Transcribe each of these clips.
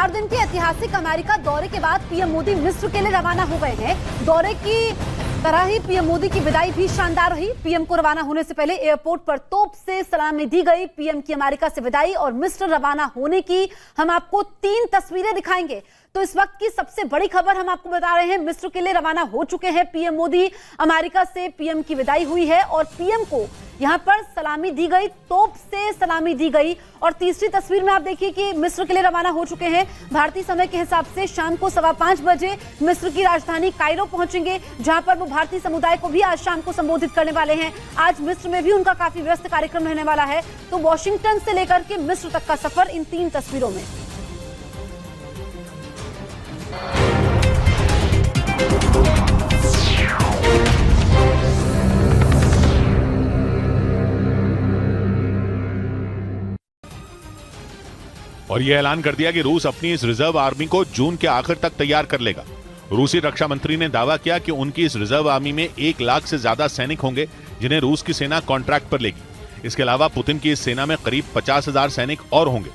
4 दिन के ऐतिहासिक अमेरिका दौरे के बाद पीएम मोदी मिस्र के लिए रवाना हो गए हैं। दौरे की तरह ही पीएम मोदी की विदाई भी शानदार रही। पीएम को रवाना होने से पहले एयरपोर्ट पर तोप से सलामी दी गई। पीएम की अमेरिका से विदाई और मिस्र रवाना होने की हम आपको 3 तस्वीरें दिखाएंगे। तो इस वक्त की सबसे बड़ी खबर हम आपको बता रहे हैं, मिस्र के लिए रवाना हो चुके हैं पीएम मोदी। अमेरिका से पीएम की विदाई हुई है और पीएम को यहां पर सलामी दी गई, तोप से सलामी दी गई। और तीसरी तस्वीर में आप देखिए कि मिस्र के लिए रवाना हो चुके हैं। भारतीय समय के हिसाब से शाम को 5:15 बजे मिस्र की राजधानी कायरो पहुंचेंगे, जहां पर वो भारतीय समुदाय को भी आज शाम को संबोधित करने वाले हैं। आज मिस्र में भी उनका काफी व्यस्त कार्यक्रम रहने वाला है। तो वॉशिंगटन से लेकर के मिस्र तक का सफर इन 3 तस्वीरों में। और यह ऐलान कर दिया कि रूस अपनी इस रिजर्व आर्मी को जून के आखिर तक तैयार कर लेगा। रूसी रक्षा मंत्री ने दावा किया कि उनकी इस रिजर्व आर्मी में 1 लाख से ज्यादा सैनिक होंगे, जिन्हें रूस की सेना कॉन्ट्रैक्ट पर लेगी। इसके अलावा पुतिन की इस सेना में करीब 50,000 सैनिक और होंगे।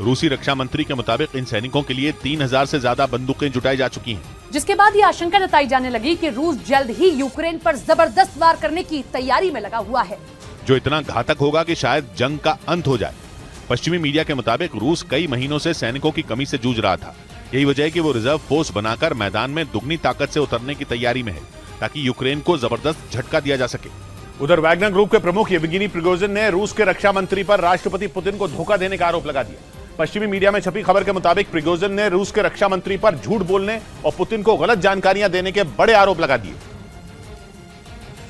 रूसी रक्षा मंत्री के मुताबिक इन सैनिकों के लिए 3,000 से ज्यादा बंदूकें जुटाई जा चुकी हैं। जिसके बाद ये आशंका जताई जाने लगी कि रूस जल्द ही यूक्रेन पर जबरदस्त वार करने की तैयारी में लगा हुआ है, जो इतना घातक होगा कि शायद जंग का अंत हो जाए। पश्चिमी मीडिया के मुताबिक रूस कई महीनों से सैनिकों की कमी से जूझ रहा था। यही वजह है कि वो रिजर्व फोर्स बनाकर मैदान में दुगनी ताकत से उतरने की तैयारी में है, ताकि यूक्रेन को जबरदस्त झटका दिया जा सके। उधर वैगनर ग्रुप के प्रमुख येवगेनी प्रिगोजिन ने रूस के रक्षा मंत्री पर राष्ट्रपति पुतिन को धोखा देने का आरोप लगा दिया। पश्चिमी मीडिया में छपी खबर के मुताबिक प्रिगोजिन ने रूस के रक्षा मंत्री पर झूठ बोलने और पुतिन को गलत जानकारियां देने के बड़े आरोप लगा दिए,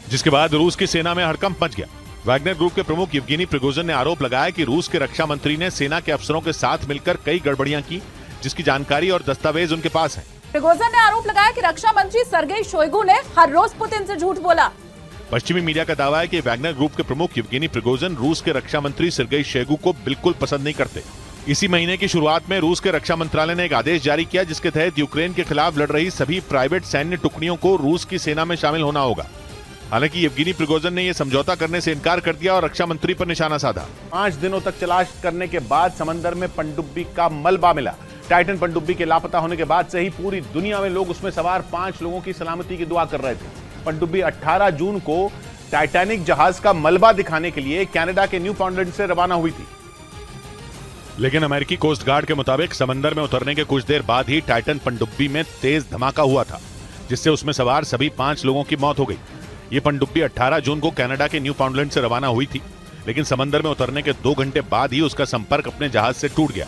जिसके बाद रूस की सेना में हड़कंप मच गया। वैगनर ग्रुप के प्रमुख येवगेनी प्रिगोजिन ने आरोप लगाया कि रूस के रक्षा मंत्री ने सेना के अफसरों के साथ मिलकर कई गड़बड़ियां की, जिसकी जानकारी और दस्तावेज उनके पास है। प्रिगोजिन ने आरोप लगाया कि रक्षा मंत्री सर्गेई शोइगु ने हर रोज पुतिन से झूठ बोला। पश्चिमी मीडिया का दावा है कि वैगनर ग्रुप के प्रमुख येवगेनी प्रिगोजिन रूस के रक्षा मंत्री सर्गेई शोइगु को बिल्कुल पसंद नहीं करते। इसी महीने की शुरुआत में रूस के रक्षा मंत्रालय ने एक आदेश जारी किया, जिसके तहत यूक्रेन के खिलाफ लड़ रही सभी प्राइवेट सैन्य टुकड़ियों को रूस की सेना में शामिल होना होगा। हालांकि येवगेनी प्रिगोजिन ने यह समझौता करने से इनकार कर दिया और रक्षा मंत्री पर निशाना साधा। 5 दिनों तक तलाश करने के बाद समंदर में पनडुब्बी का मलबा मिला। टाइटन पनडुब्बी के लापता होने के बाद से ही पूरी दुनिया में लोग उसमें सवार 5 लोगों की सलामती की दुआ कर रहे थे। पनडुब्बी 18 जून को टाइटैनिक जहाज का मलबा दिखाने के लिए कनाडा के न्यू फाउंडलैंड से रवाना हुई थी। लेकिन अमेरिकी कोस्ट गार्ड के मुताबिक समंदर में उतरने के कुछ देर बाद ही टाइटन पनडुब्बी में तेज धमाका हुआ था, जिससे उसमें सवार सभी 5 लोगों की मौत हो गई। ये पनडुब्बी 18 जून को कनाडा के न्यू फाउंडलैंड से रवाना हुई थी, लेकिन समंदर में उतरने के 2 घंटे बाद ही उसका संपर्क अपने जहाज से टूट गया।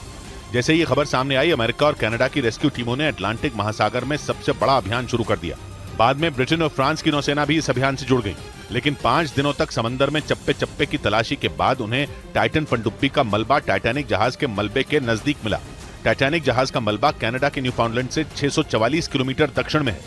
जैसे ये खबर सामने आई, अमेरिका और कनाडा की रेस्क्यू टीमों ने अटलांटिक महासागर में सबसे बड़ा अभियान शुरू कर दिया। बाद में ब्रिटेन और फ्रांस की नौसेना भी इस अभियान से जुड़ गई, लेकिन 5 दिनों तक समंदर में चप्पे चप्पे की तलाशी के बाद उन्हें टाइटन पनडुब्बी का मलबा टाइटैनिक जहाज के मलबे के नजदीक मिला। टाइटैनिक जहाज का मलबा कनाडा के न्यू फाउंडलैंड से 644 किलोमीटर दक्षिण में है।